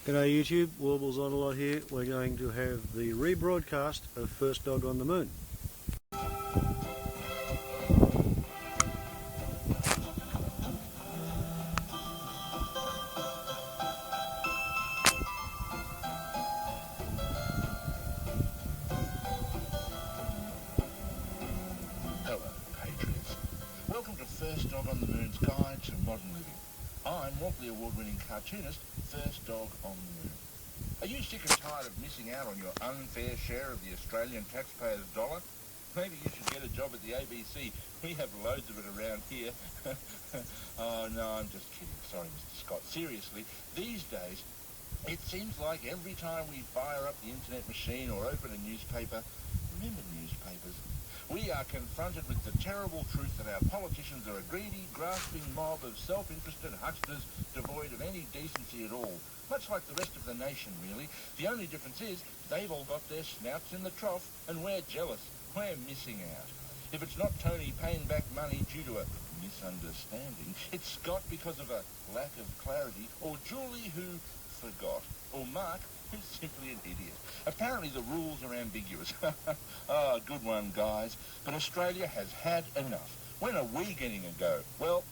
G'day YouTube, Warbles on a lot here. We're going to have the rebroadcast of First Dog on the Moon. Hello, Patriots. Welcome to First Dog on the Moon's Guide to Modern Living. I'm Walkley Award-winning cartoonist, First Dog on the Moon. Are you sick and tired of missing out on your unfair share of the Australian taxpayer's dollar? Maybe you should get a job at the ABC. We have loads of it around here. Oh, no, I'm just kidding. Sorry, Mr. Scott. Seriously, these days, it seems like every time we fire up the internet machine or open a newspaper, remember newspapers, we are confronted with the terrible truth that our politicians are a greedy, grasping mob of self-interested hucksters devoid of any decency at all. Much like the rest of the nation, really. The only difference is they've all got their snouts in the trough, and we're jealous. We're missing out. If it's not Tony paying back money due to a misunderstanding, it's Scott because of a lack of clarity, or Julie who forgot, or Mark who's simply an idiot. Apparently the rules are ambiguous. Oh, good one, guys. But Australia has had enough. When are we getting a go? Well,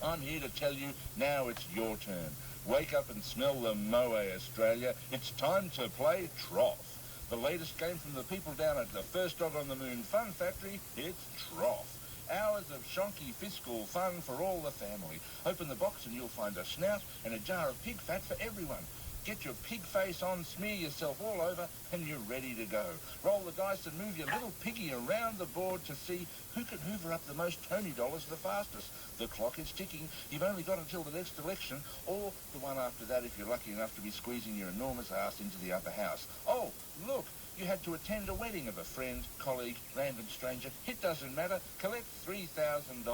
I'm here to tell you now it's your turn. Wake up and smell the moe, Australia. It's time to play Trough. The latest game from the people down at the First Dog on the Moon Fun Factory, it's Trough. Hours of shonky fiscal fun for all the family. Open the box and you'll find a snout and a jar of pig fat for everyone. Get your pig face on, smear yourself all over, and you're ready to go. Roll the dice and move your little piggy around the board to see who can hoover up the most Tony dollars the fastest. The clock is ticking. You've only got until the next election, or the one after that if you're lucky enough to be squeezing your enormous ass into the upper house. Oh, look, you had to attend a wedding of a friend, colleague, random stranger. It doesn't matter. Collect $3,000.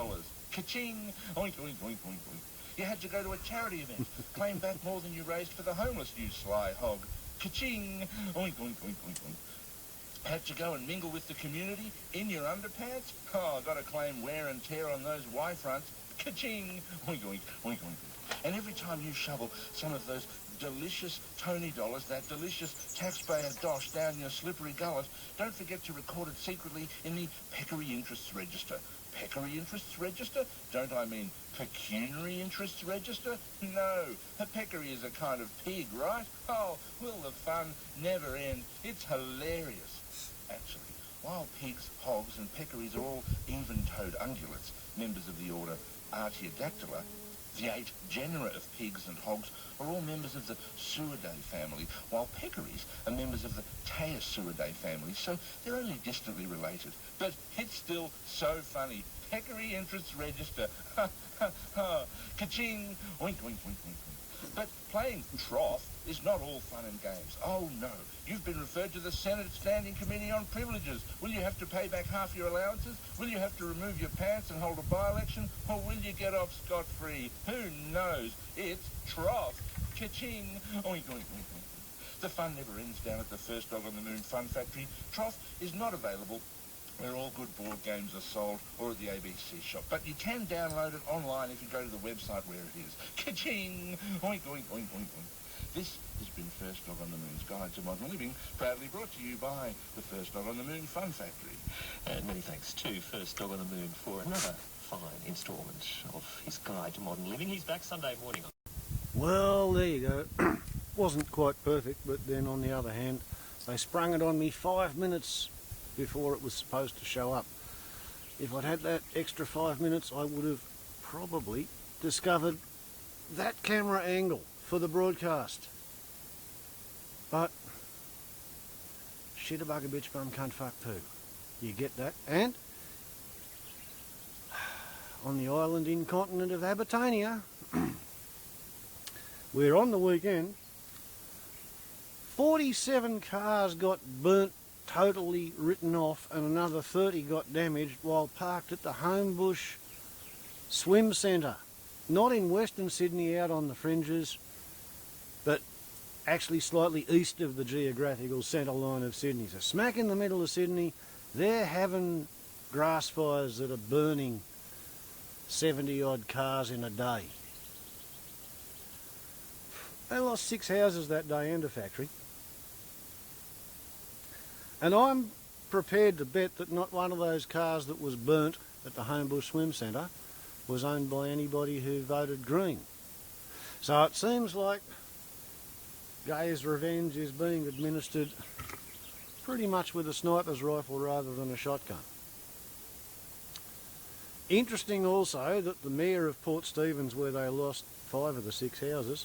Ka-ching! Oink, oink, oink, oink, oink. You had to go to a charity event. Claim back more than you raised for the homeless, you sly hog. Ka-ching! Oink, oink, oink, oink, oink. Had to go and mingle with the community in your underpants? Oh, got to claim wear and tear on those Y-fronts. Ka-ching! Oink, oink, oink, oink. And every time you shovel some of those delicious Tony dollars, that delicious taxpayer dosh down your slippery gullet, don't forget to record it secretly in the Peccary Interests Register. Peccary Interests Register? Don't I mean pecuniary interests register? No, a peccary is a kind of pig, right? Oh, will the fun never end? It's hilarious. Actually, while pigs, hogs and peccaries are all even-toed ungulates, members of the order Artiodactyla, the 8 genera of pigs and hogs are all members of the Suidae family, while peccaries are members of the Taesuidae family, so they're only distantly related. But it's still so funny. Peccary Interests Register. Ha, ha, ha. Ka-ching! Oink, oink, oink, oink, oink. But playing Trough is not all fun and games. Oh, no. You've been referred to the Senate Standing Committee on Privileges. Will you have to pay back half your allowances? Will you have to remove your pants and hold a by-election? Or will you get off scot-free? Who knows? It's Trough. Ka-ching! Oink, oink, oink, oink. The fun never ends down at the First Dog on the Moon Fun Factory. Trough is not available where all good board games are sold or at the ABC shop. But you can download it online if you go to the website where it is. Ka-ching! Oink, oink, oink, oink, oink. This has been First Dog on the Moon's Guide to Modern Living, proudly brought to you by the First Dog on the Moon Fun Factory. And many thanks to First Dog on the Moon for another fine instalment of his Guide to Modern Living. He's back Sunday morning. Well, there you go. Wasn't quite perfect, but then on the other hand, they sprung it on me 5 minutes before it was supposed to show up. If I'd had that extra 5 minutes, I would have probably discovered that camera angle for the broadcast. But shit a bugger bitch bum cunt fuck too. You get that? And on the island incontinent of Abbotania, where on the weekend 47 cars got burnt, totally written off, and another 30 got damaged while parked at the Homebush Swim Centre. Not in Western Sydney out on the fringes, but actually slightly east of the geographical centre line of Sydney. So smack in the middle of Sydney, they're having grass fires that are burning 70 odd cars in a day. They lost 6 houses that day and a factory. And I'm prepared to bet that not one of those cars that was burnt at the Homebush Swim Centre was owned by anybody who voted Green. So it seems like Gay's revenge is being administered pretty much with a sniper's rifle rather than a shotgun. Interesting also that the mayor of Port Stephens, where they lost 5 of the 6 houses,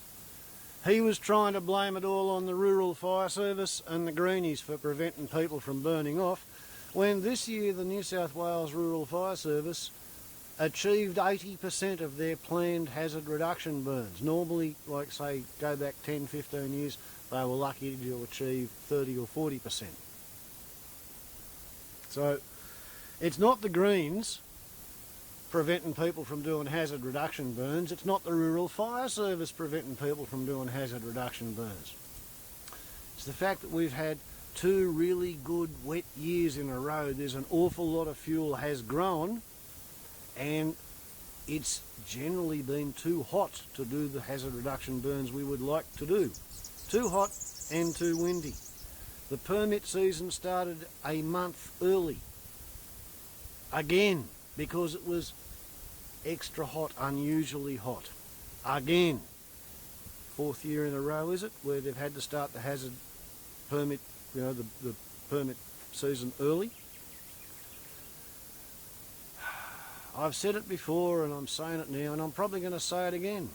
he was trying to blame it all on the Rural Fire Service and the Greenies for preventing people from burning off, when this year the New South Wales Rural Fire Service achieved 80% of their planned hazard reduction burns. Normally, like say, go back 10, 15 years, they were lucky to achieve 30 or 40%. So, it's not the Greens preventing people from doing hazard reduction burns, it's not the Rural Fire Service preventing people from doing hazard reduction burns. It's the fact that we've had 2 really good wet years in a row. There's an awful lot of fuel has grown, and it's generally been too hot to do the hazard reduction burns we would like to do. Too hot and too windy. The permit season started a month early. Again, because it was extra hot, unusually hot. Again. 4th year in a row, is it, where they've had to start the hazard permit, the permit season early. I've said it before and I'm saying it now and I'm probably going to say it again.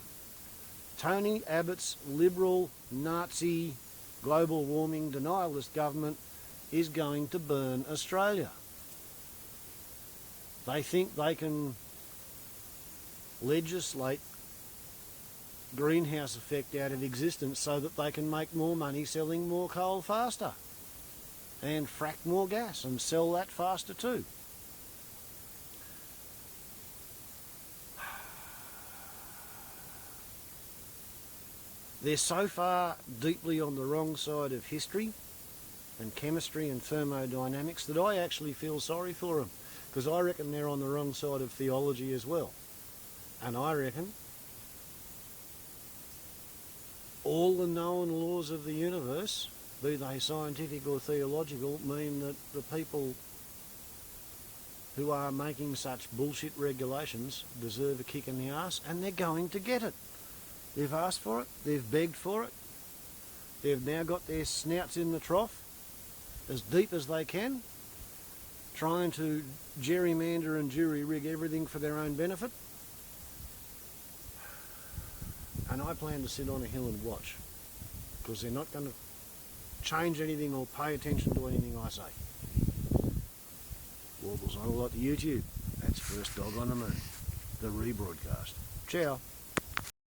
Tony Abbott's liberal, Nazi, global warming denialist government is going to burn Australia. They think they can legislate greenhouse effect out of existence so that they can make more money selling more coal faster and frack more gas and sell that faster too. They're so far deeply on the wrong side of history and chemistry and thermodynamics that I actually feel sorry for them, because I reckon they're on the wrong side of theology as well. And I reckon all the known laws of the universe, be they scientific or theological, mean that the people who are making such bullshit regulations deserve a kick in the arse, and they're going to get it. They've asked for it, they've begged for it, they've now got their snouts in the trough as deep as they can, trying to gerrymander and jury-rig everything for their own benefit. And I plan to sit on a hill and watch, because they're not going to change anything or pay attention to anything I say. Warbles on a lot to YouTube. That's First Dog on the Moon, the rebroadcast. Ciao.